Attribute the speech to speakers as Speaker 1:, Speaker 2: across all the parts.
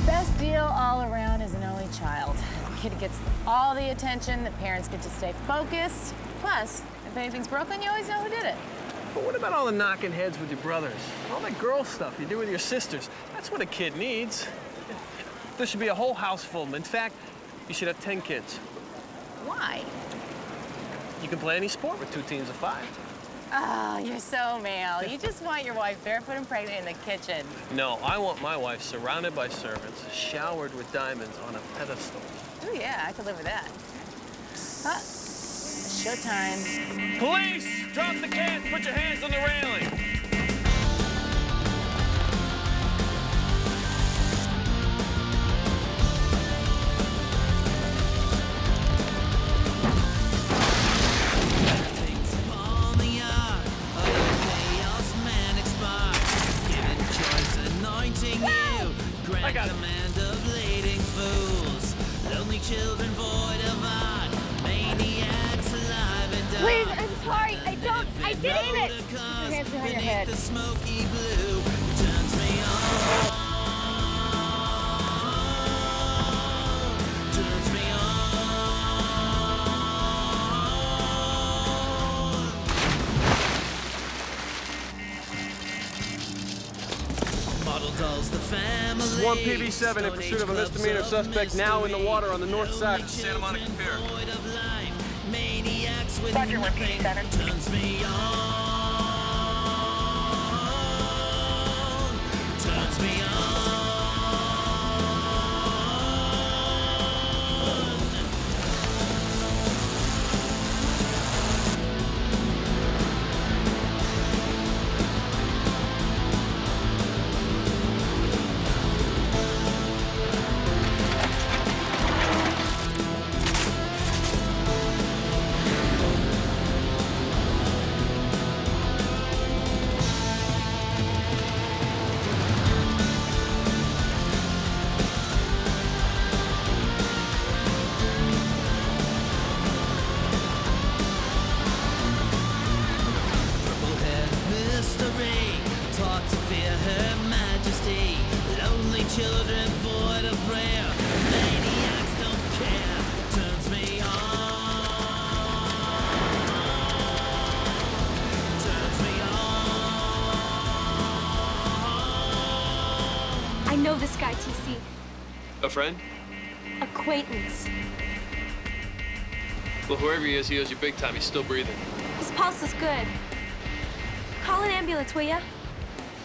Speaker 1: Best deal all around is an only child. The kid gets all the attention, the parents get to stay focused. Plus, if anything's broken, you always know who did it.
Speaker 2: But what about all the knocking heads with your brothers? All that girl stuff you do with your sisters? That's what a kid needs. There should be a whole house full of them. In fact, you should have 10 kids.
Speaker 1: Why?
Speaker 2: You can play any sport with 2 teams of 5.
Speaker 1: Oh, you're so male. You just want your wife barefoot and pregnant in the kitchen.
Speaker 2: No, I want my wife surrounded by servants, showered with diamonds on a pedestal.
Speaker 1: Oh, yeah, I could live with that. Showtime.
Speaker 2: Police! Drop the cans! Put your hands on the railing! I got it.
Speaker 3: Command of leading fools, lonely children void of art, maniacs alive and dark.
Speaker 1: Please, I'm sorry. I didn't mean it. Put your hands behind your head.
Speaker 3: The smoky blue turns me on. Turns me on. Model dolls, the family.
Speaker 2: Swarm PB7 in pursuit of a misdemeanor suspect now in the water on the north side of Santa Monica Pier.
Speaker 3: Roger, 1 PB7. Turns me on. Turns me on. Taught to fear her majesty, lonely children void of prayer, maniacs don't care, turns me on, turns me on.
Speaker 4: I know this guy, TC.
Speaker 2: A friend?
Speaker 4: Acquaintance.
Speaker 2: Well, whoever he is, he owes you big time. He's still breathing.
Speaker 4: His pulse is good. Call an ambulance, will ya?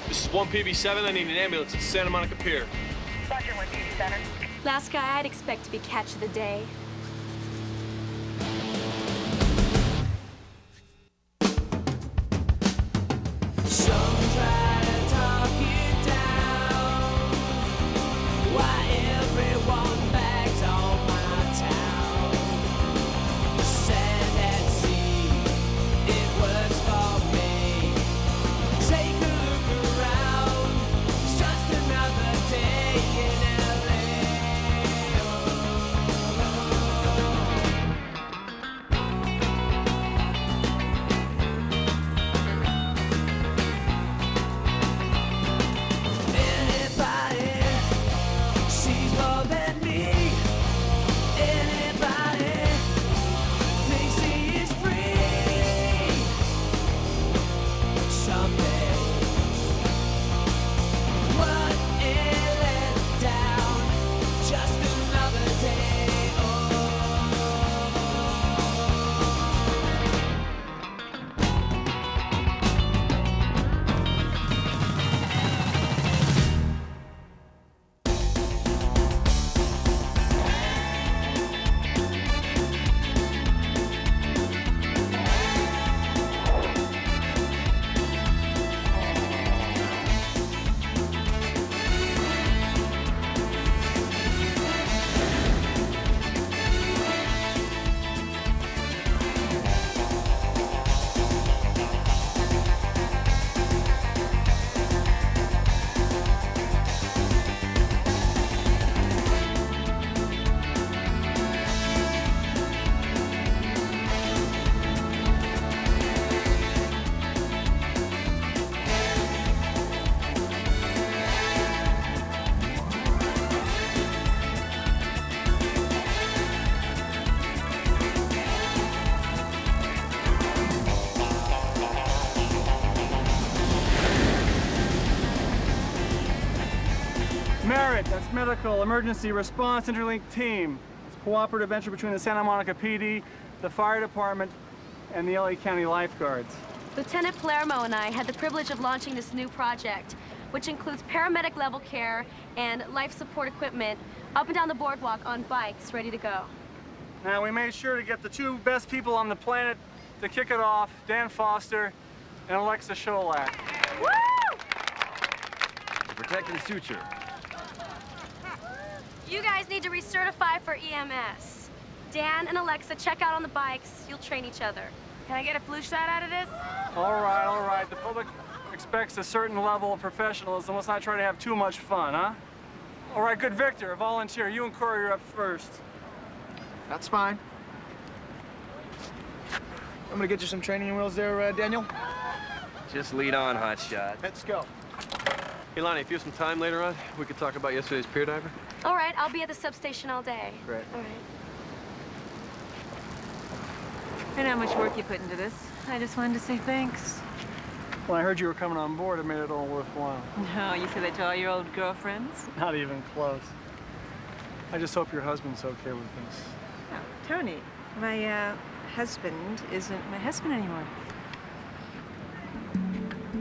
Speaker 2: This is 1 PB7. I need an ambulance at Santa Monica Pier.
Speaker 1: Roger, 1 PB7.
Speaker 4: Last guy I'd expect to be catch of the day.
Speaker 5: MERIT, that's Medical Emergency Response Interlinked Team. It's a cooperative venture between the Santa Monica PD, the Fire Department, and the LA County Lifeguards.
Speaker 4: Lieutenant Palermo and I had the privilege of launching this new project, which includes paramedic-level care and life support equipment up and down the boardwalk on bikes ready to go.
Speaker 5: Now, we made sure to get the two best people on the planet to kick it off, Dan Foster and Alexa Sholak.
Speaker 4: Woo!
Speaker 6: Protecting suture.
Speaker 4: You guys need to recertify for EMS. Dan and Alexa check out on the bikes. You'll train each other.
Speaker 1: Can I get a flu shot out of this?
Speaker 5: All right. The public expects a certain level of professionalism. Let's not try to have too much fun, huh? All right, good. Victor, volunteer. You and Corey are up first.
Speaker 6: That's fine. I'm gonna get you some training wheels there, Daniel. Just lead on, hotshot.
Speaker 2: Let's go. Hey, Lonnie, if you have some time later on, we could talk about yesterday's pier diver.
Speaker 4: All right, I'll be at the substation all day.
Speaker 6: Great.
Speaker 4: All right.
Speaker 1: I know how much work you put into this. I just wanted to say thanks.
Speaker 5: When I heard you were coming on board, it made it all worthwhile.
Speaker 1: No, you said that to all your old girlfriends?
Speaker 5: Not even close. I just hope your husband's okay with this.
Speaker 1: Oh, Tony, my husband isn't my husband anymore.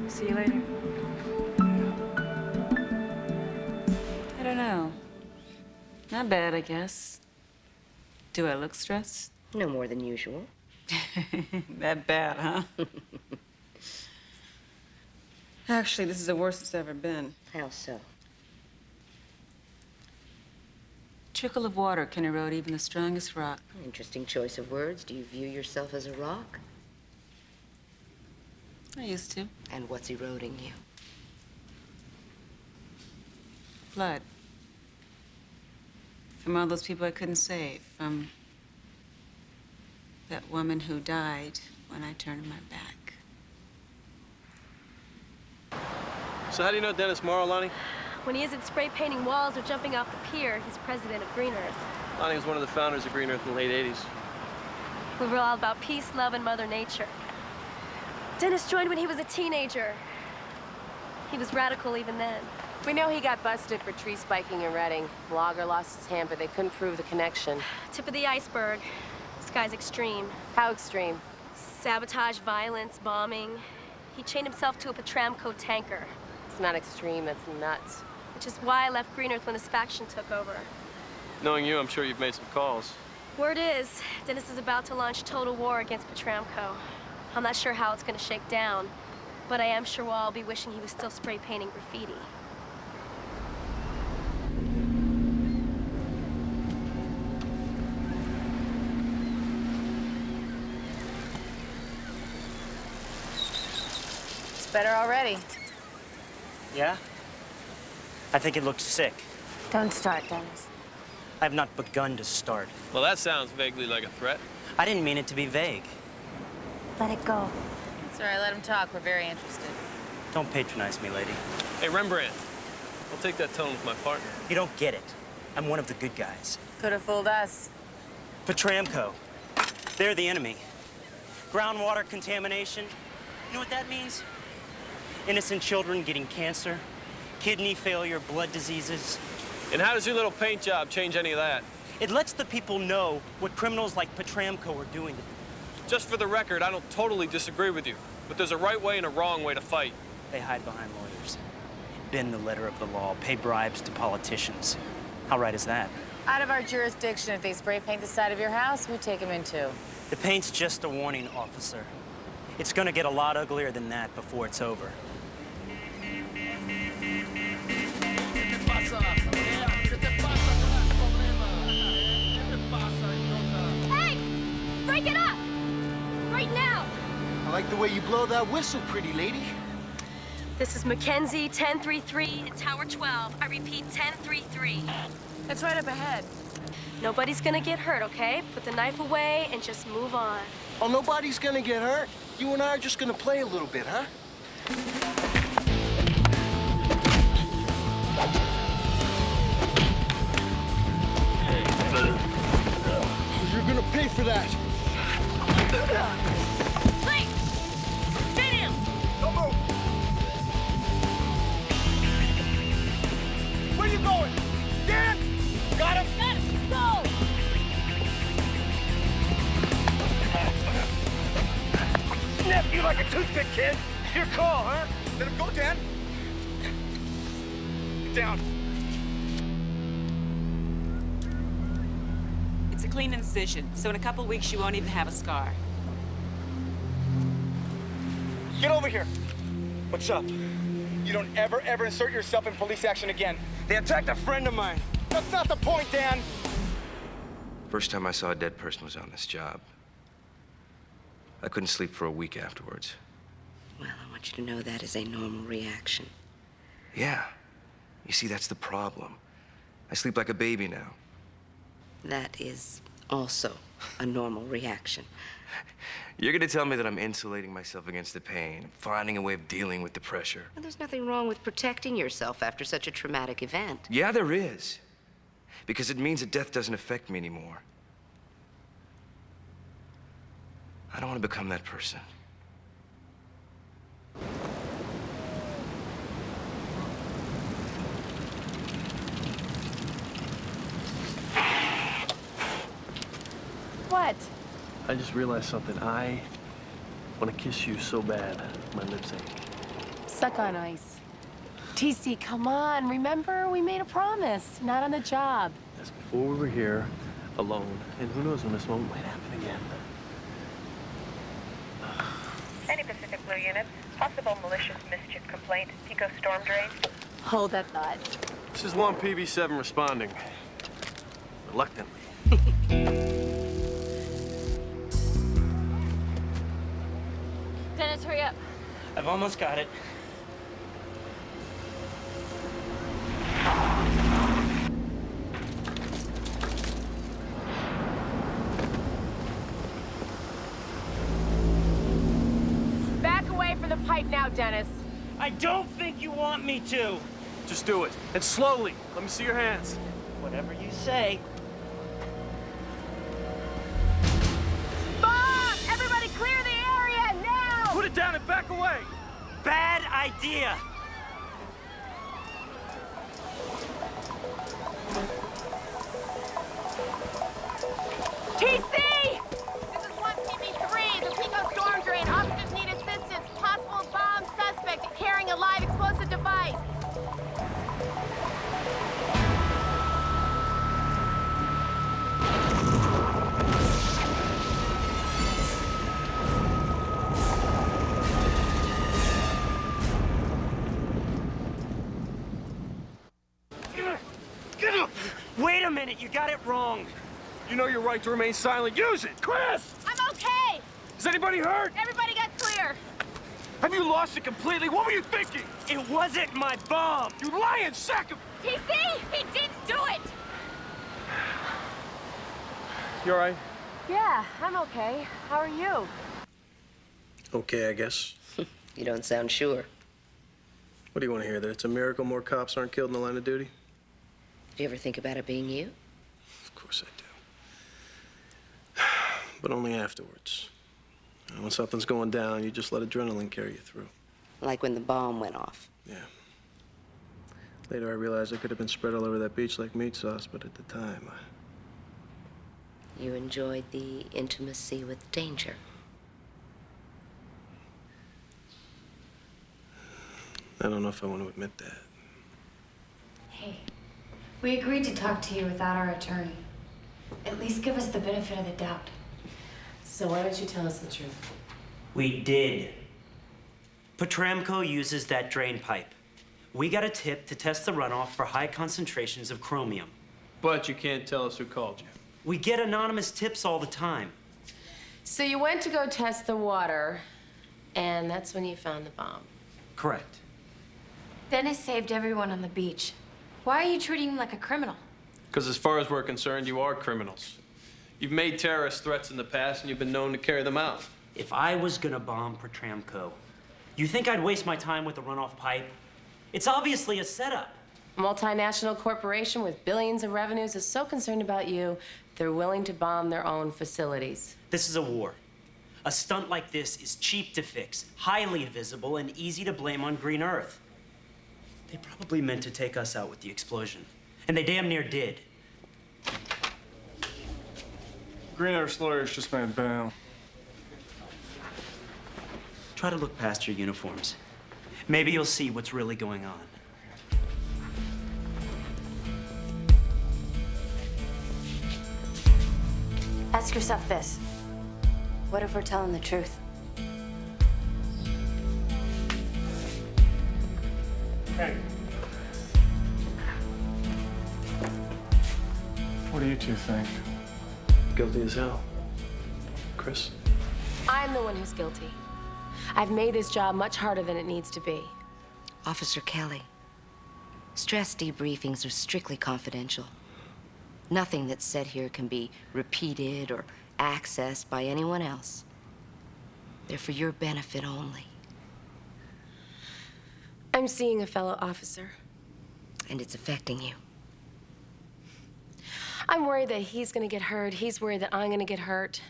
Speaker 1: See you later. I don't know. Not bad, I guess. Do I look stressed?
Speaker 7: No more than usual.
Speaker 1: That bad, huh? Actually, this is the worst it's ever been.
Speaker 7: How so?
Speaker 1: Trickle of water can erode even the strongest rock.
Speaker 7: Interesting choice of words. Do you view yourself as a rock?
Speaker 1: I used to.
Speaker 7: And what's eroding you?
Speaker 1: Flood. From all those people I couldn't save. From that woman who died when I turned my back.
Speaker 2: So how do you know Dennis Morrow, Lonnie?
Speaker 4: When he isn't spray painting walls or jumping off the pier, he's president of Green Earth.
Speaker 2: Lonnie was one of the founders of Green Earth in the late 80s.
Speaker 4: We were all about peace, love, and Mother Nature. Dennis joined when he was a teenager. He was radical even then.
Speaker 8: We know he got busted for tree spiking in Reading. Blogger lost his hand, but they couldn't prove the connection.
Speaker 4: Tip of the iceberg. This guy's extreme.
Speaker 8: How extreme?
Speaker 4: Sabotage, violence, bombing. He chained himself to a Petramco tanker.
Speaker 8: It's not extreme, that's nuts.
Speaker 4: Which is why I left Green Earth when his faction took over.
Speaker 2: Knowing you, I'm sure you've made some calls.
Speaker 4: Word is, Dennis is about to launch total war against Petramco. I'm not sure how it's going to shake down, but I am sure we'll all be wishing he was still spray painting graffiti.
Speaker 1: It's better already.
Speaker 9: Yeah? I think it looks sick.
Speaker 1: Don't start, Dennis.
Speaker 9: I have not begun to start.
Speaker 2: Well, that sounds vaguely like a threat.
Speaker 9: I didn't mean it to be vague.
Speaker 1: Let it go. Sorry, let him talk. We're very interested.
Speaker 9: Don't patronize me, lady.
Speaker 2: Hey, Rembrandt, I'll take that tone with my partner.
Speaker 9: You don't get it. I'm one of the good guys.
Speaker 1: Could have fooled us.
Speaker 9: Petramco. They're the enemy. Groundwater contamination. You know what that means? Innocent children getting cancer, kidney failure, blood diseases.
Speaker 2: And how does your little paint job change any of that?
Speaker 9: It lets the people know what criminals like Petramco are doing.
Speaker 2: Just for the record, I don't totally disagree with you, but there's a right way and a wrong way to fight.
Speaker 9: They hide behind lawyers, bend the letter of the law, pay bribes to politicians. How right is that?
Speaker 1: Out of our jurisdiction, if they spray paint the side of your house, we take them in too.
Speaker 9: The paint's just a warning, officer. It's gonna get a lot uglier than that before it's over.
Speaker 4: Hey! Break it up! Right now!
Speaker 10: I like the way you blow that whistle, pretty lady.
Speaker 4: This is Mackenzie, 1033, Tower 12. I repeat, 1033.
Speaker 1: It's right up ahead.
Speaker 4: Nobody's gonna get hurt, okay? Put the knife away and just move on.
Speaker 10: Oh, nobody's gonna get hurt. You and I are just gonna play a little bit, huh? You're gonna pay for that.
Speaker 4: Please! Get him!
Speaker 10: Don't move. Where you going?
Speaker 6: like a toothpick, kid. Your call, huh? Let him go, Dan. Get down.
Speaker 11: It's a clean incision, so in a couple weeks you won't even have a scar.
Speaker 6: Get over here. What's up? You don't ever insert yourself in police action again. They attacked a friend of mine. That's not the point, Dan.
Speaker 12: First time I saw a dead person was on this job. I couldn't sleep for a week afterwards.
Speaker 7: Well, I want you to know that is a normal reaction.
Speaker 12: Yeah. You see, that's the problem. I sleep like a baby now.
Speaker 7: That is also a normal reaction.
Speaker 12: You're gonna tell me that I'm insulating myself against the pain, finding a way of dealing with the pressure.
Speaker 7: Well, there's nothing wrong with protecting yourself after such a traumatic event.
Speaker 12: Yeah, there is. Because it means that death doesn't affect me anymore. I don't want to become that person.
Speaker 1: What?
Speaker 2: I just realized something. I want to kiss you so bad. My lips ache.
Speaker 1: Suck on ice. TC, come on. Remember, we made a promise. Not on the job.
Speaker 2: That's before we were here, alone. And who knows when this moment might happen again.
Speaker 13: Any Pacific Blue units, possible malicious mischief complaint, Pico storm drain.
Speaker 1: Hold that thought.
Speaker 2: This is 1 PB7 responding. Reluctantly.
Speaker 4: Dennis, hurry up.
Speaker 9: I've almost got it.
Speaker 1: Back away from the pipe now, Dennis.
Speaker 9: I don't think you want me to.
Speaker 2: Just do it. And slowly. Let me see your hands.
Speaker 9: Whatever you say.
Speaker 1: Bob! Everybody clear the area now!
Speaker 2: Put it down and back away.
Speaker 9: Bad idea.
Speaker 1: TC! This is 1 PB3, the Pico storm drain. Officers need assistance. Possible bomb suspect carrying a live explosive device.
Speaker 6: Get up!
Speaker 9: Wait a minute, you got it wrong.
Speaker 2: You know your right to remain silent. Use it. Chris!
Speaker 1: I'm okay!
Speaker 2: Is anybody hurt?
Speaker 1: Everybody got clear.
Speaker 2: Have you lost it completely? What were you thinking?
Speaker 9: It wasn't my bomb.
Speaker 2: You lying sack of...
Speaker 1: TC! He didn't do it!
Speaker 2: You all right?
Speaker 1: Yeah, I'm okay. How are you?
Speaker 2: Okay, I guess.
Speaker 7: You don't sound sure.
Speaker 2: What do you want to hear? That it's a miracle more cops aren't killed in the line of duty?
Speaker 7: Do you ever think about it being you?
Speaker 2: Of course I do. But only afterwards. When something's going down, you just let adrenaline carry you through.
Speaker 7: Like when the bomb went off.
Speaker 2: Yeah. Later, I realized I could have been spread all over that beach like meat sauce, but at the time,
Speaker 7: You enjoyed the intimacy with danger.
Speaker 2: I don't know if I want to admit that.
Speaker 14: Hey, we agreed to talk to you without our attorney. At least give us the benefit of the doubt.
Speaker 1: So why don't you tell us the truth?
Speaker 9: We did. Petramco uses that drain pipe. We got a tip to test the runoff for high concentrations of chromium.
Speaker 2: But you can't tell us who called you.
Speaker 9: We get anonymous tips all the time.
Speaker 1: So you went to go test the water, and that's when you found the bomb.
Speaker 9: Correct.
Speaker 14: Dennis saved everyone on the beach. Why are you treating him like a criminal?
Speaker 2: Because as far as we're concerned, you are criminals. You've made terrorist threats in the past, and you've been known to carry them out.
Speaker 9: If I was gonna bomb Petramco, you think I'd waste my time with the runoff pipe? It's obviously a setup.
Speaker 1: A multinational corporation with billions of revenues is so concerned about you, they're willing to bomb their own facilities.
Speaker 9: This is a war. A stunt like this is cheap to fix, highly visible, and easy to blame on Green Earth. They probably meant to take us out with the explosion, and they damn near did.
Speaker 5: Green Earth's lawyers just made bail.
Speaker 9: Try to look past your uniforms. Maybe you'll see what's really going on.
Speaker 14: Ask yourself this. What if we're telling the truth?
Speaker 5: Hey. What do you two think?
Speaker 2: Guilty as hell. Chris?
Speaker 8: I'm the one who's guilty. I've made this job much harder than it needs to be.
Speaker 7: Officer Kelly, stress debriefings are strictly confidential. Nothing that's said here can be repeated or accessed by anyone else. They're for your benefit only.
Speaker 8: I'm seeing a fellow officer.
Speaker 7: And it's affecting you.
Speaker 8: I'm worried that he's gonna get hurt. He's worried that I'm gonna get hurt.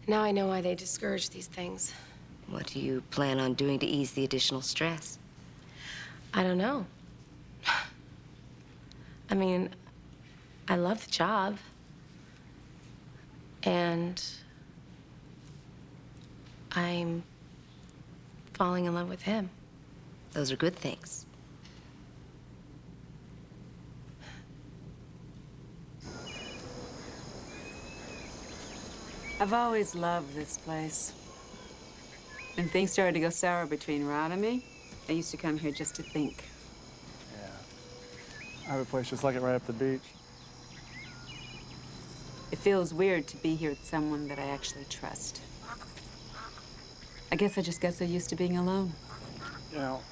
Speaker 8: Now I know why they discourage these things.
Speaker 7: What do you plan on doing to ease the additional stress?
Speaker 8: I don't know. I mean, I love the job. And I'm falling in love with him.
Speaker 7: Those are good things.
Speaker 11: I've always loved this place. When things started to go sour between Rod and me, I used to come here just to think.
Speaker 5: Yeah. I have a place just like it right up the beach.
Speaker 11: It feels weird to be here with someone that I actually trust. I guess I just got so used to being alone.
Speaker 5: You know,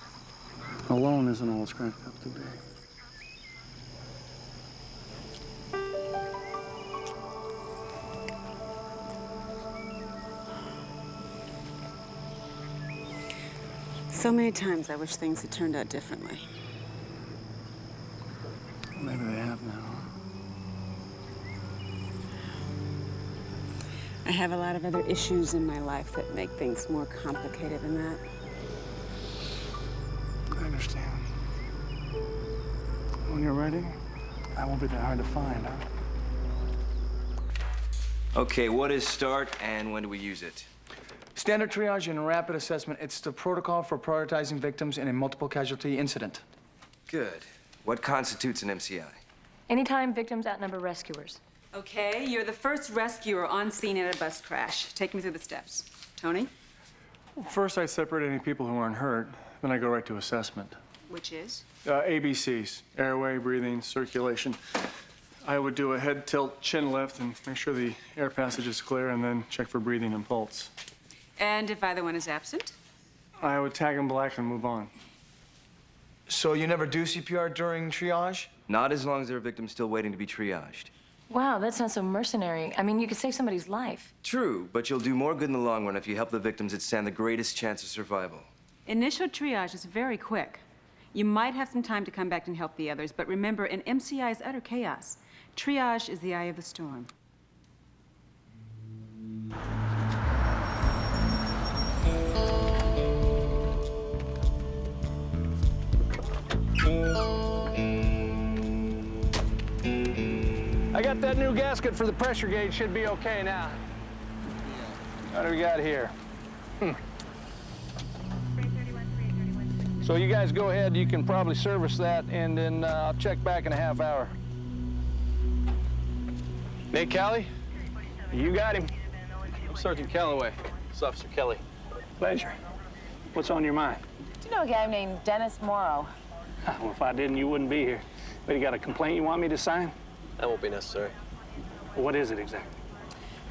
Speaker 5: alone isn't all it's cracked up to be.
Speaker 11: So many times I wish things had turned out differently.
Speaker 5: Maybe they have now.
Speaker 11: I have a lot of other issues in my life that make things more complicated than that.
Speaker 5: I understand. When you're ready, I won't be that hard to find, huh?
Speaker 12: Okay, what is START and when do we use it?
Speaker 6: Standard triage and rapid assessment. It's the protocol for prioritizing victims in a multiple casualty incident.
Speaker 12: Good. What constitutes an MCI?
Speaker 14: Anytime victims outnumber rescuers.
Speaker 11: Okay, you're the first rescuer on scene in a bus crash. Take me through the steps. Tony?
Speaker 5: First, I separate any people who aren't hurt. Then I go right to assessment.
Speaker 11: Which is?
Speaker 5: ABCs, airway, breathing, circulation. I would do a head tilt, chin lift, and make sure the air passage is clear, and then check for breathing and pulse.
Speaker 11: And if either one is absent?
Speaker 5: I would tag them black and move on.
Speaker 6: So you never do CPR during triage?
Speaker 12: Not as long as there are victims still waiting to be triaged.
Speaker 14: Wow, that's not so mercenary. I mean, you could save somebody's life.
Speaker 12: True, but you'll do more good in the long run if you help the victims that stand the greatest chance of survival.
Speaker 11: Initial triage is very quick. You might have some time to come back and help the others, but remember, an MCI is utter chaos. Triage is the eye of the storm.
Speaker 2: I got that new gasket for the pressure gauge. Should be okay now. What do we got here? So you guys go ahead. You can probably service that, and then I'll check back in a half hour. Nate Calley? You got him. I'm Sergeant Calloway. It's Officer Kelly.
Speaker 15: Pleasure. What's on your mind?
Speaker 1: Do you know a guy named Dennis Morrow?
Speaker 15: Well, if I didn't, you wouldn't be here. But you got a complaint you want me to sign?
Speaker 2: That won't be necessary.
Speaker 15: Well, what is it exactly?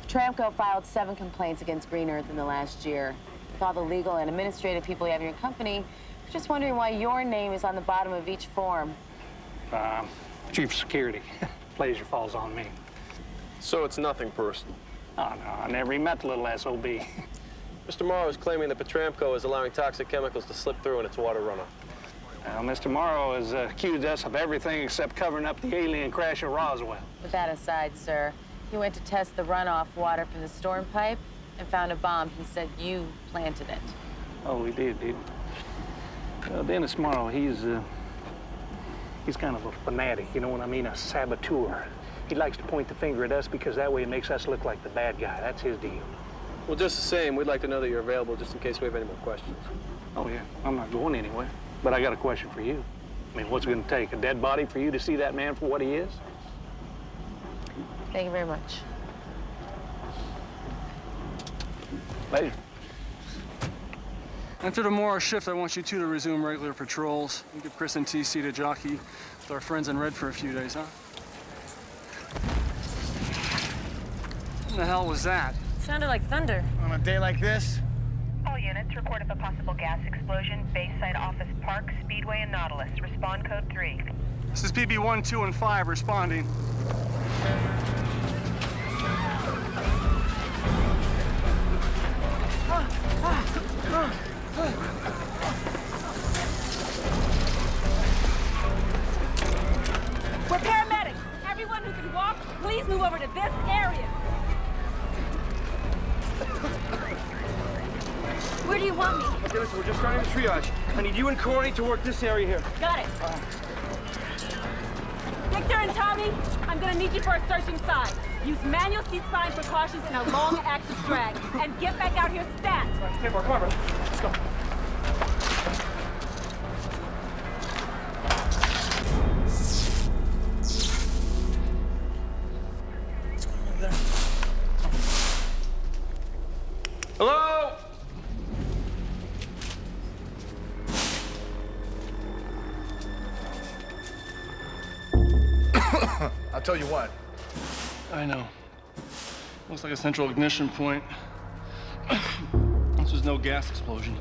Speaker 1: Tramco filed 7 complaints against Green Earth in the last year. With all the legal and administrative people you have in your company, I'm just wondering why your name is on the bottom of each form.
Speaker 15: Chief of Security. Pleasure falls on me.
Speaker 2: So it's nothing personal?
Speaker 15: Oh, no, I never even met the little SOB.
Speaker 2: Mr. Morrow is claiming that Petramco is allowing toxic chemicals to slip through in its water runoff.
Speaker 15: Well, Mr. Morrow has accused us of everything except covering up the alien crash at Roswell.
Speaker 1: With that aside, sir, he went to test the runoff water from the storm pipe and found a bomb. He said you planted it.
Speaker 15: Oh, he did, didn't he? Well, Dennis Morrow, he's kind of a fanatic, you know what I mean? A saboteur. He likes to point the finger at us because that way it makes us look like the bad guy. That's his deal.
Speaker 2: Well, just the same, we'd like to know that you're available just in case we have any more questions.
Speaker 15: Oh, yeah. I'm not going anywhere. But I got a question for you. I mean, what's it going to take? A dead body for you to see that man for what he is?
Speaker 1: Thank you very much.
Speaker 15: Later.
Speaker 5: After tomorrow's shift, I want you two to resume regular patrols. And give Chris and TC to jockey with our friends in Red for a few days, huh? What the hell was that?
Speaker 8: Sounded like thunder.
Speaker 6: On a day like this?
Speaker 13: All units, report of a possible gas explosion, Bayside Office Park, Speedway, and Nautilus. Respond code 3.
Speaker 5: This is PB 1, 2, and 5 responding.
Speaker 16: We're paramedics. Everyone who can walk, please move over to this area.
Speaker 13: Where do you want me?
Speaker 6: Okay, listen, we're just starting the triage. I need you and Corey to work this area here.
Speaker 16: Got it. Victor and Tommy, I'm gonna need you for a search inside. Use manual seat spine precautions and a long axis drag. And get back out here stat.
Speaker 6: Come on, brother. Let's go. Hello?
Speaker 17: I'll tell you what.
Speaker 5: I know. Looks like a central ignition point. This was no gas explosion.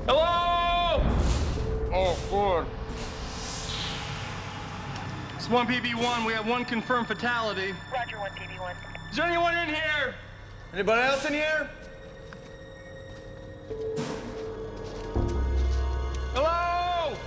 Speaker 5: Hello? Oh, good. It's 1 PB1. We have one confirmed fatality.
Speaker 13: Roger, 1 PB1.
Speaker 5: Is there anyone in here?
Speaker 6: Anybody else in here?
Speaker 5: Hello?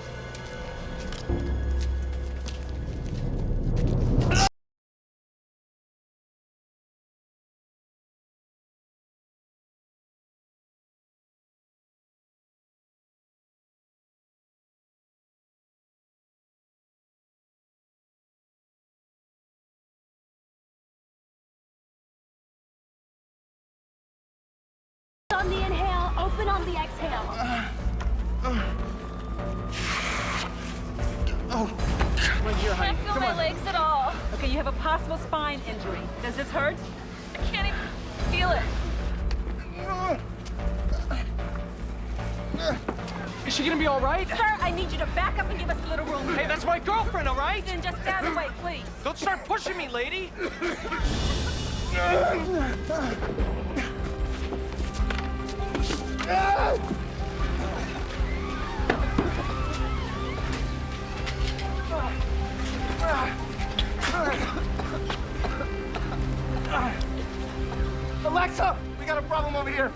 Speaker 4: On the inhale, open on the exhale.
Speaker 16: Right here, honey. Can't feel my legs at all. Okay, you have a possible spine injury. Does this hurt? I can't even feel it.
Speaker 6: Is she gonna be all right?
Speaker 16: Sir, I need you to back up and give us a little room.
Speaker 6: Hey, that's my girlfriend, all right?
Speaker 16: Then just stay out of the way, please.
Speaker 6: Don't start pushing me, lady. Alexa, we got a problem over here.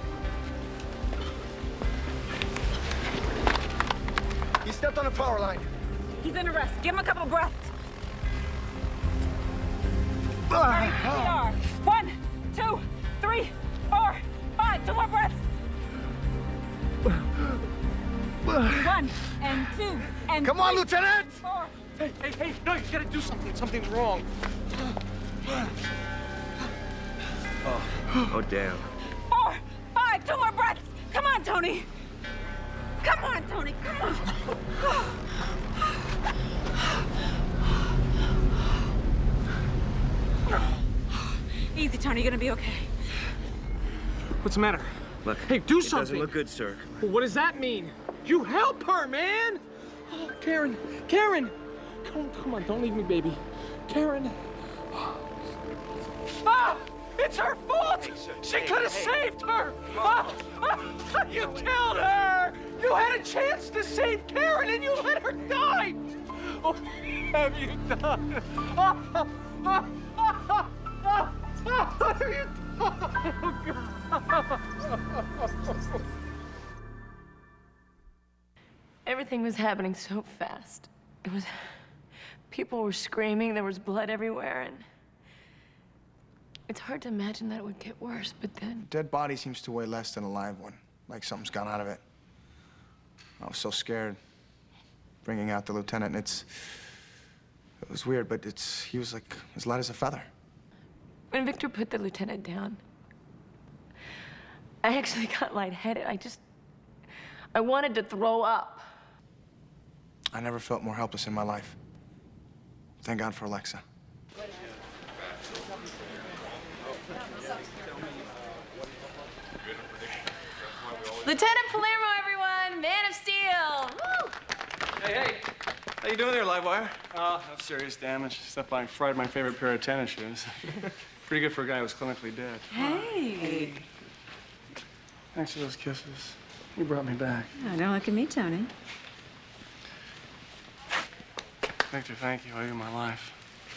Speaker 6: He stepped on a power line.
Speaker 16: He's in arrest. Give him a couple breaths. Hurry, CPR. 1, 2, 3, 4, 5. 2 more breaths. 1 and 2 and
Speaker 6: Come on,
Speaker 16: 3,
Speaker 6: Lieutenant!
Speaker 16: 4.
Speaker 6: Hey, no, you gotta do something. Something's wrong.
Speaker 12: Oh, damn.
Speaker 16: 4, 5. 2 more breaths. Come on, Tony. Come on, Tony. Come on. Easy, Tony. You're gonna be okay.
Speaker 6: What's the matter?
Speaker 12: Look,
Speaker 6: Hey, do
Speaker 12: it
Speaker 6: something.
Speaker 12: doesn't look good, sir.
Speaker 6: Well, what does that mean? You help her, man! Oh, Karen! Come on, don't leave me, baby. Karen! Ah! It's her fault! She could have saved her! You killed her! You had a chance to save Karen and you let her die! Oh, what have you done? What have you done?
Speaker 8: Everything was happening so fast. People were screaming, there was blood everywhere, and it's hard to imagine that it would get worse, but then...
Speaker 17: Dead body seems to weigh less than a live one, like something's gone out of it. I was so scared bringing out the lieutenant, and it was weird, but he was like as light as a feather.
Speaker 8: When Victor put the lieutenant down, I actually got lightheaded. I wanted to throw up.
Speaker 17: I never felt more helpless in my life. Thank God for Alexa.
Speaker 1: Lieutenant Palermo, everyone! Man of Steel! Woo!
Speaker 5: Hey. How you doing there, Livewire? Oh, no serious damage. Except I fried my favorite pair of tennis shoes. Pretty good for a guy who was clinically dead.
Speaker 11: Hey.
Speaker 5: Thanks for those kisses. You brought me back.
Speaker 11: Oh, don't look at me, Tony.
Speaker 5: Victor, thank you. I owe you my life.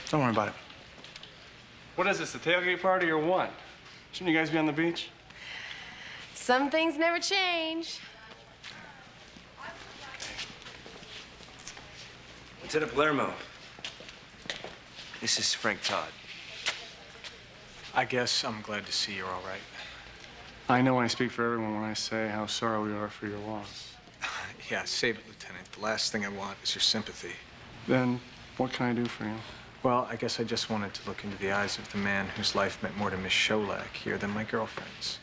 Speaker 17: Don't worry about it.
Speaker 5: What is this, a tailgate party or what? Shouldn't you guys be on the beach?
Speaker 1: Some things never change.
Speaker 12: Lieutenant Palermo, this is Frank Todd.
Speaker 17: I guess I'm glad to see you're all right.
Speaker 5: I know I speak for everyone when I say how sorry we are for your loss.
Speaker 17: Yeah, save it, Lieutenant. The last thing I want is your sympathy.
Speaker 5: Then, what can I do for you?
Speaker 17: Well, I guess I just wanted to look into the eyes of the man whose life meant more to Miss Sholak here than my girlfriend's.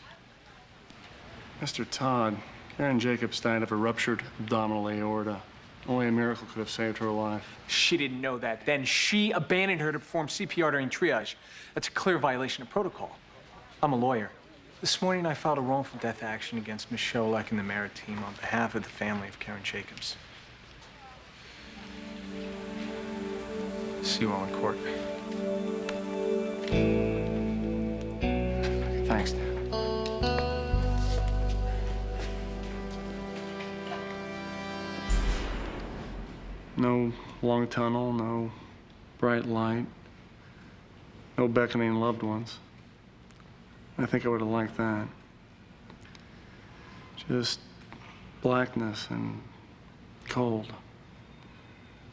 Speaker 5: Mr. Todd, Karen Jacobs died of a ruptured abdominal aorta. Only a miracle could have saved her life.
Speaker 6: She didn't know that then. She abandoned her to perform CPR during triage. That's a clear violation of protocol. I'm a lawyer.
Speaker 17: This morning, I filed a wrongful death action against Miss Sholak and the merit team on behalf of the family of Karen Jacobs. See you all in court.
Speaker 5: Thanks, Dan. No long tunnel, no bright light, no beckoning loved ones. I think I would have liked that. Just blackness and cold.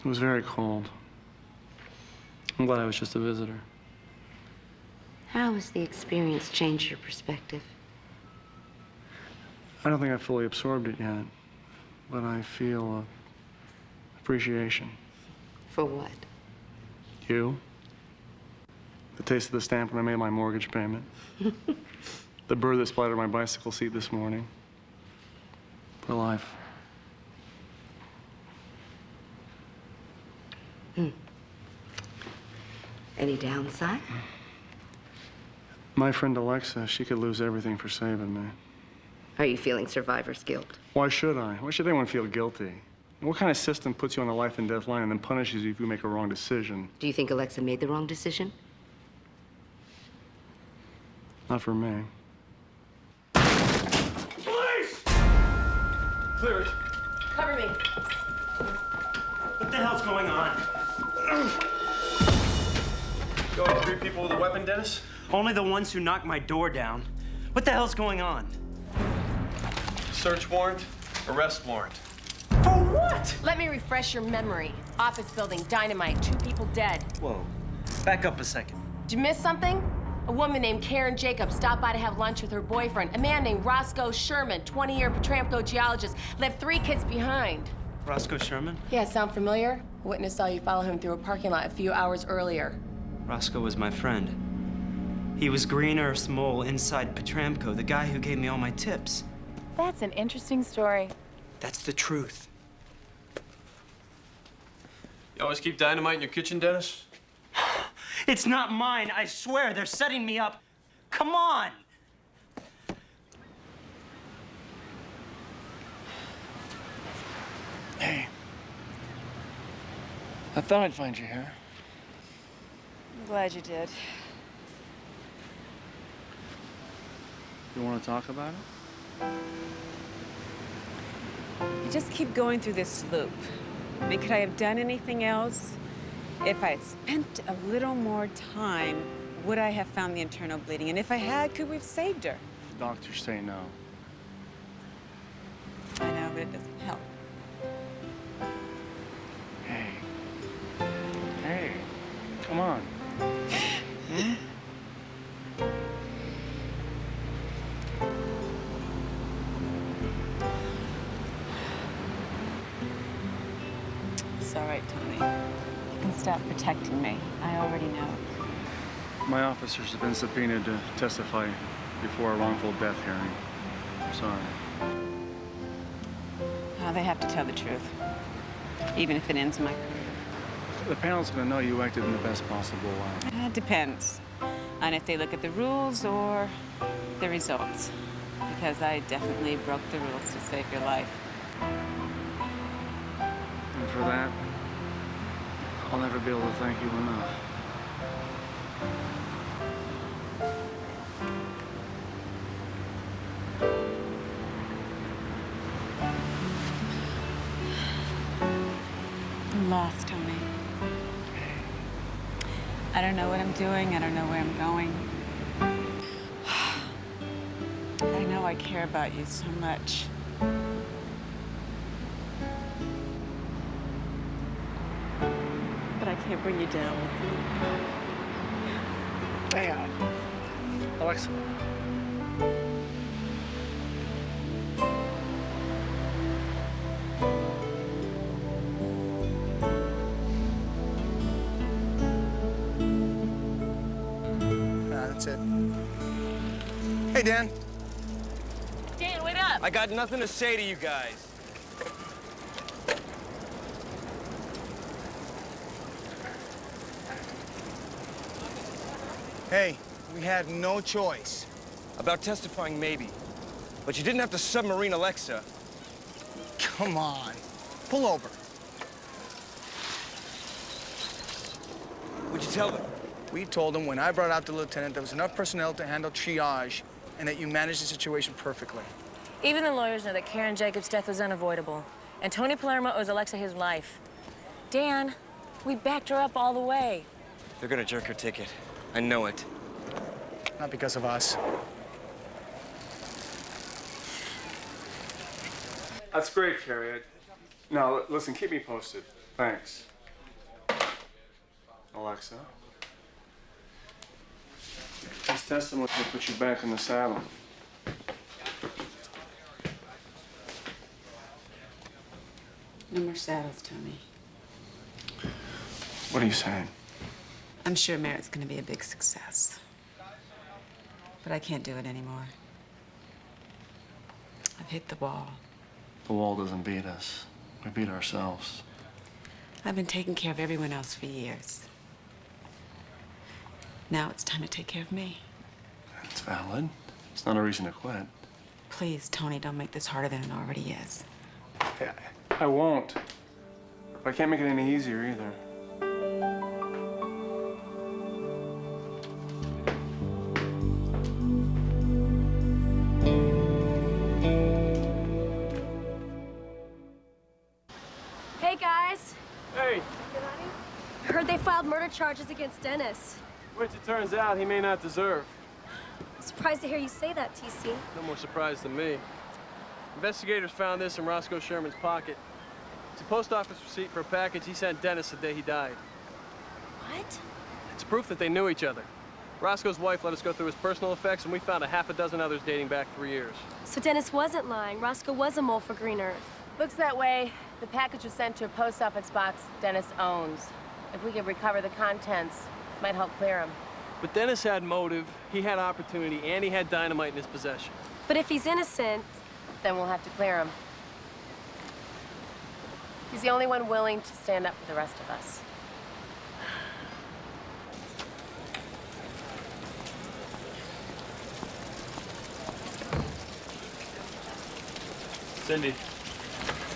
Speaker 5: It was very cold. I'm glad I was just a visitor.
Speaker 7: How has the experience changed your perspective?
Speaker 5: I don't think I've fully absorbed it yet, but I feel appreciation.
Speaker 7: For what?
Speaker 5: You. The taste of the stamp when I made my mortgage payment. The bird that splattered my bicycle seat this morning. For life.
Speaker 7: Any downside?
Speaker 5: My friend Alexa, she could lose everything for saving me.
Speaker 7: Are you feeling survivor's guilt?
Speaker 5: Why should I? Why should anyone feel guilty? What kind of system puts you on a life and death line and then punishes you if you make a wrong decision?
Speaker 7: Do you think Alexa made the wrong decision?
Speaker 5: Not for me.
Speaker 6: Police!
Speaker 5: Clear.
Speaker 1: Cover me.
Speaker 9: What the hell's going on?
Speaker 2: You always greet people with a weapon, Dennis?
Speaker 9: Only the ones who knock my door down. What the hell's going on?
Speaker 2: Search warrant, arrest warrant.
Speaker 6: For what?
Speaker 1: Let me refresh your memory. Office building, dynamite, 2 people dead.
Speaker 9: Whoa. Back up a second.
Speaker 1: Did you miss something? A woman named Karen Jacobs stopped by to have lunch with her boyfriend. A man named Roscoe Sherman, 20-year Petramco geologist, left 3 kids behind.
Speaker 9: Roscoe Sherman?
Speaker 1: Yeah, sound familiar? A witness saw you follow him through a parking lot a few hours earlier.
Speaker 9: Roscoe was my friend. He was Green Earth's mole inside Petramco, the guy who gave me all my tips.
Speaker 1: That's an interesting story.
Speaker 9: That's the truth.
Speaker 2: You always keep dynamite in your kitchen, Dennis?
Speaker 9: It's not mine, I swear. They're setting me up. Come on!
Speaker 5: Hey. I thought I'd find you here.
Speaker 11: I'm glad you did.
Speaker 5: You want to talk about it?
Speaker 11: You just keep going through this loop. I mean, could I have done anything else? If I had spent a little more time, would I have found the internal bleeding? And if I had, could we have saved her?
Speaker 5: The doctors say no.
Speaker 11: I know, but it doesn't help.
Speaker 5: Hey. Hey. Come on. Hmm?
Speaker 11: It's all right, Tony. You can stop protecting me. I already know.
Speaker 5: My officers have been subpoenaed to testify before a wrongful death hearing. sorry.
Speaker 11: They have to tell the truth, even if it ends my career.
Speaker 5: The panel's gonna know you acted in the best possible way.
Speaker 11: It depends on if they look at the rules or the results, because I definitely broke the rules to save your life.
Speaker 5: And for that, I'll never be able to thank you enough.
Speaker 11: I'm lost, Tony. I don't know what I'm doing. I don't know where I'm going. I know I care about you so much. But I can't bring you down.
Speaker 5: Hang on. Alexa.
Speaker 17: That's it. Hey, Dan.
Speaker 16: Dan, wait up.
Speaker 2: I got nothing to say to you guys.
Speaker 17: Hey, we had no choice.
Speaker 12: About testifying, maybe. But you didn't have to submarine Alexa.
Speaker 17: Come on. Pull over.
Speaker 12: What'd you tell them?
Speaker 17: We told them when I brought out the lieutenant, there was enough personnel to handle triage and that you managed the situation perfectly.
Speaker 18: Even the lawyers know that Karen Jacobs' death was unavoidable. And Tony Palermo owes Alexa his life. Dan, we backed her up all the way.
Speaker 12: They're gonna jerk her ticket. I know it.
Speaker 17: Not because of us.
Speaker 5: That's great, Carrie. Now, listen, keep me posted. Thanks. Alexa. This testimony will put you back in the saddle.
Speaker 11: No more saddles, Tony.
Speaker 5: What are you saying?
Speaker 11: I'm sure Merritt's going to be a big success. But I can't do it anymore. I've hit the wall.
Speaker 5: The wall doesn't beat us. We beat ourselves.
Speaker 11: I've been taking care of everyone else for years. Now it's time to take care of me.
Speaker 5: It's valid. It's not a reason to quit.
Speaker 11: Please, Tony, don't make this harder than it already is.
Speaker 5: Yeah, I won't. But I can't make it any easier either.
Speaker 4: Hey, guys.
Speaker 2: Hey,
Speaker 4: I heard they filed murder charges against Dennis.
Speaker 2: which it turns out he may not deserve.
Speaker 4: I'm surprised to hear you say that, TC.
Speaker 2: No more surprise than me. Investigators found this in Roscoe Sherman's pocket. It's a post office receipt for a package he sent Dennis the day he died.
Speaker 4: What?
Speaker 2: It's proof that they knew each other. Roscoe's wife let us go through his personal effects, and we found a half a dozen others dating back 3 years.
Speaker 4: So Dennis wasn't lying. Roscoe was a mole for Green Earth.
Speaker 1: Looks that way. The package was sent to a post office box Dennis owns. If we could recover the contents, it might help clear him.
Speaker 2: But Dennis had motive, he had opportunity, and he had dynamite in his possession.
Speaker 4: But if he's innocent,
Speaker 1: then we'll have to clear him. He's the only one willing to stand up for the rest of us.
Speaker 2: Cindy.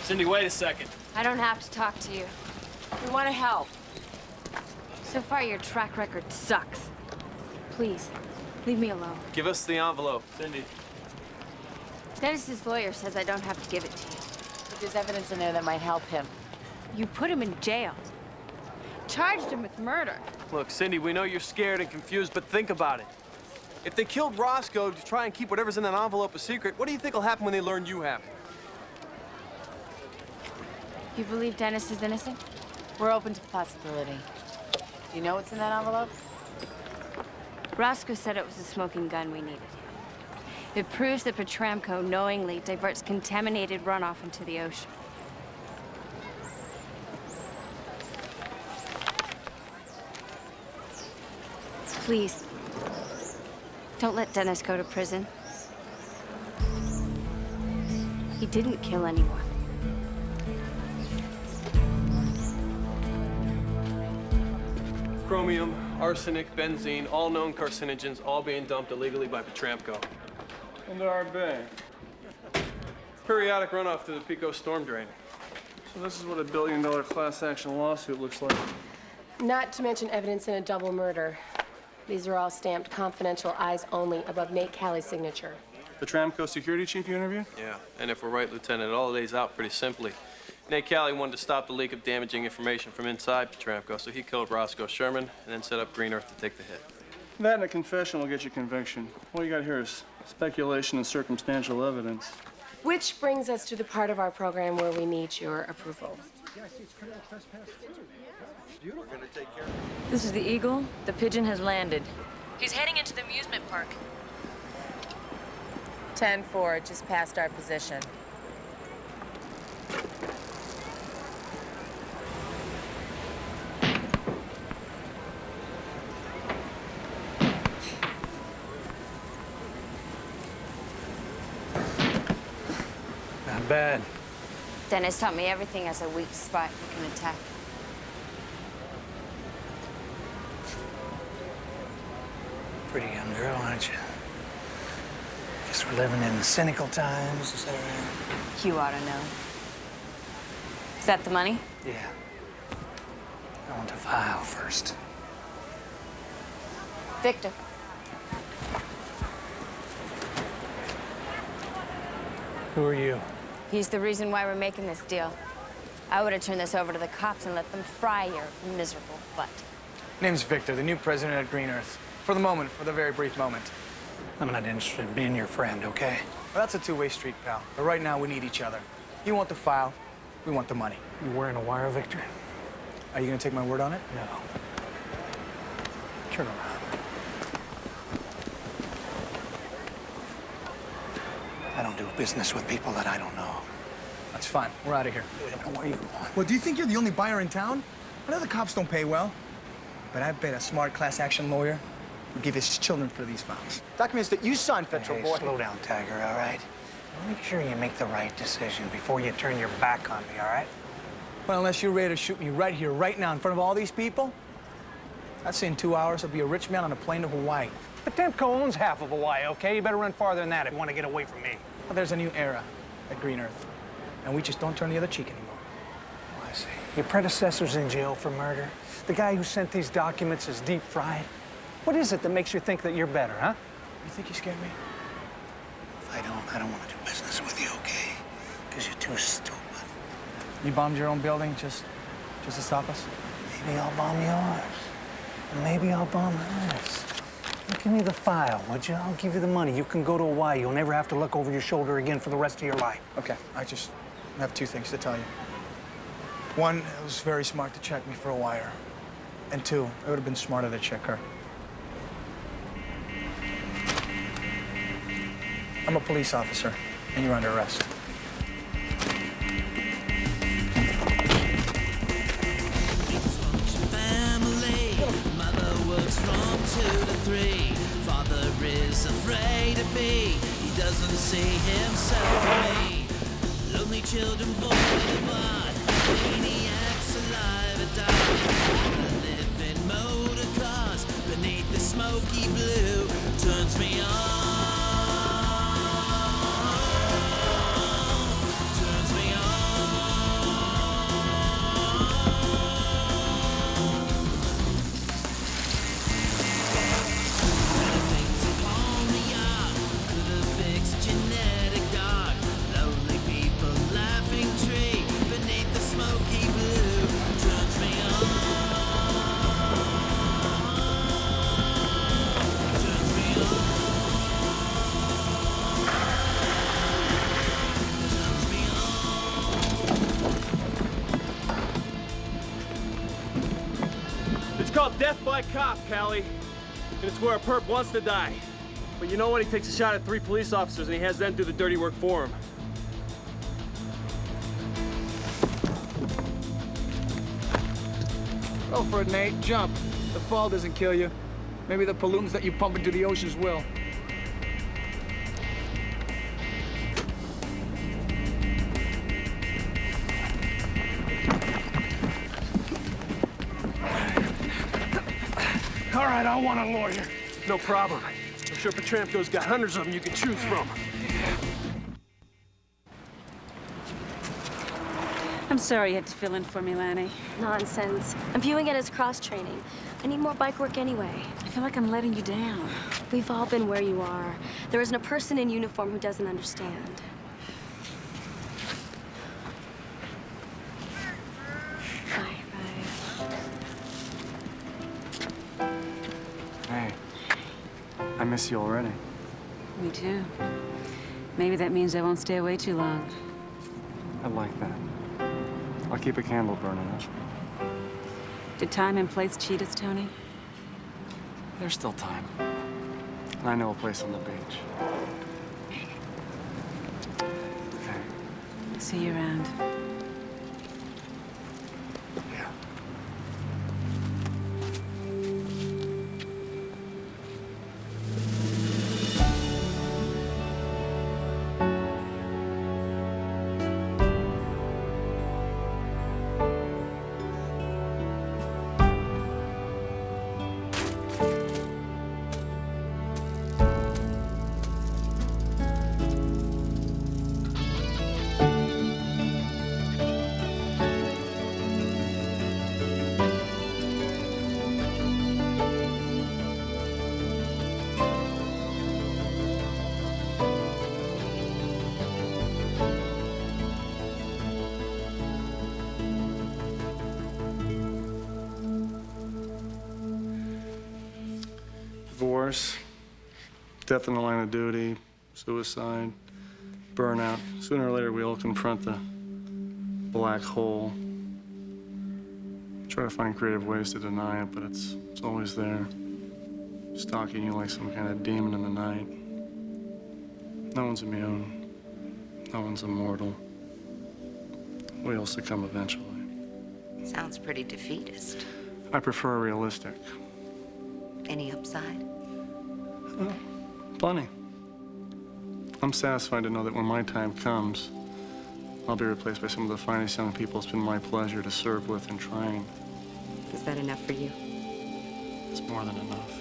Speaker 2: Cindy, wait a second.
Speaker 14: I don't have to talk to you. We want to help. So far, your track record sucks. Please, leave me alone.
Speaker 2: Give us the envelope. Cindy.
Speaker 14: Dennis's lawyer says I don't have to give it to you.
Speaker 1: But there's evidence in there that might help him.
Speaker 14: You put him in jail. Charged him with murder.
Speaker 2: Look, Cindy, we know you're scared and confused, but think about it. If they killed Roscoe to try and keep whatever's in that envelope a secret, what do you think will happen when they learn you have it?
Speaker 14: You believe Dennis is innocent?
Speaker 1: We're open to the possibility. Do you know what's in that envelope?
Speaker 14: Roscoe said it was a smoking gun we needed. It proves that Petramco knowingly diverts contaminated runoff into the ocean. Please, don't let Dennis go to prison. He didn't kill anyone.
Speaker 2: Chromium, arsenic, benzene, all known carcinogens, all being dumped illegally by Petramco.
Speaker 5: Into our bay.
Speaker 2: Periodic runoff to the Pico storm drain.
Speaker 5: So this is what a billion-dollar class action lawsuit looks like.
Speaker 19: Not to mention evidence in a double murder. These are all stamped confidential, eyes only, above Nate Calley's signature.
Speaker 5: The Tramco security chief you interviewed?
Speaker 2: Yeah, and if we're right, Lieutenant, it all lays out pretty simply. Nate Calley wanted to stop the leak of damaging information from inside Petramco, so he killed Roscoe Sherman and then set up Green Earth to take the hit.
Speaker 5: That and a confession will get you conviction. All you got here is speculation and circumstantial evidence.
Speaker 19: Which brings us to the part of our program where we need your approval.
Speaker 18: This is the Eagle. The Pigeon has landed. He's heading into the amusement park.
Speaker 19: 10-4, just past our position.
Speaker 15: Not bad.
Speaker 14: Dennis taught me everything as a weak spot you can attack.
Speaker 15: Pretty young girl, aren't you? Guess we're living in cynical times, is that right?
Speaker 14: You ought to know. Is that the money?
Speaker 15: Yeah. I want to file first.
Speaker 14: Victor.
Speaker 15: Who are you?
Speaker 14: He's the reason why we're making this deal. I would have turned this over to the cops and let them fry your miserable butt.
Speaker 10: Name's Victor, the new president at Green Earth. For the moment, for the very brief moment.
Speaker 15: I'm not interested in being your friend, okay?
Speaker 10: Well, that's a two-way street, pal. But right now, we need each other. You want the file, we want the money.
Speaker 15: You wearing a wire, Victor?
Speaker 10: Are you gonna take my word on it?
Speaker 15: No. Turn around. I don't do business with people that I don't know.
Speaker 10: That's fine. We're out of here.
Speaker 15: Where are you going?
Speaker 10: Well, do you think you're the only buyer in town? I know the cops don't pay well, but I bet a smart class action lawyer would give his children for these files. Documents that you signed, Fetro
Speaker 15: Hey,
Speaker 10: boy.
Speaker 15: slow down, Tiger, all right? Make sure you make the right decision before you turn your back on me, all right?
Speaker 10: Well, unless you're ready to shoot me right here, right now, in front of all these people, I'd say in 2 hours, I'll be a rich man on a plane to Hawaii.
Speaker 15: But Temco owns half of Hawaii, okay? You better run farther than that if you want to get away from me.
Speaker 10: Well, there's a new era at Green Earth, and we just don't turn the other cheek anymore.
Speaker 15: Oh, I see. Your predecessor's in jail for murder. The guy who sent these documents is deep fried. What is it that makes you think that you're better, huh?
Speaker 10: You think you scared me?
Speaker 15: If I don't want to do business with you, okay? Because you're too stupid.
Speaker 10: You bombed your own building just to stop us?
Speaker 15: Maybe I'll bomb yours. And maybe I'll bomb hers. Give me the file, would you? I'll give you the money. You can go to Hawaii. You'll never have to look over your shoulder again for the rest of your life.
Speaker 10: Okay, I just have two things to tell you. One, it was very smart to check me for a wire. And two, it would have been smarter to check her. I'm a police officer, and you're under arrest.
Speaker 3: Family, mother works from 2 to 3. Father is afraid to be. He doesn't see himself in me. Lonely children void of art. Maniacs alive at dark. I live in motor cars beneath the smoky blue. Turns me on.
Speaker 2: It's called death by cop, Callie. And it's where a perp wants to die. But you know what? He takes a shot at 3 police officers and he has them do the dirty work for him.
Speaker 10: Go for it, Nate. Jump. The fall doesn't kill you. Maybe the pollutants that you pump into the oceans will.
Speaker 2: All right, I want a lawyer. No problem. I'm sure Petramko's got hundreds of them you can choose from.
Speaker 11: I'm sorry you had to fill in for me, Lanny.
Speaker 4: Nonsense. I'm viewing it as cross-training. I need more bike work anyway.
Speaker 11: I feel like I'm letting you down.
Speaker 4: We've all been where you are. There isn't a person in uniform who doesn't understand.
Speaker 5: Hey, I miss you already.
Speaker 11: Me too. Maybe that means I won't stay away too long.
Speaker 5: I like that. I'll keep a candle burning.
Speaker 11: Did time and place cheat us, Tony?
Speaker 5: There's still time. And I know a place on the beach. Okay.
Speaker 11: See you around.
Speaker 5: Yeah. Divorce, death in the line of duty, suicide, burnout. Sooner or later, we all confront the black hole. Try to find creative ways to deny it, but it's always there, stalking you like some kind of demon in the night. No one's immune. No one's immortal. We all succumb eventually.
Speaker 7: Sounds pretty defeatist.
Speaker 5: I prefer realistic.
Speaker 7: Any upside?
Speaker 5: Oh, plenty. I'm satisfied to know that when my time comes, I'll be replaced by some of the finest young people it's been my pleasure to serve with and train.
Speaker 7: Is that enough for you?
Speaker 5: It's more than enough.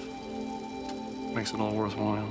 Speaker 5: Makes it all worthwhile.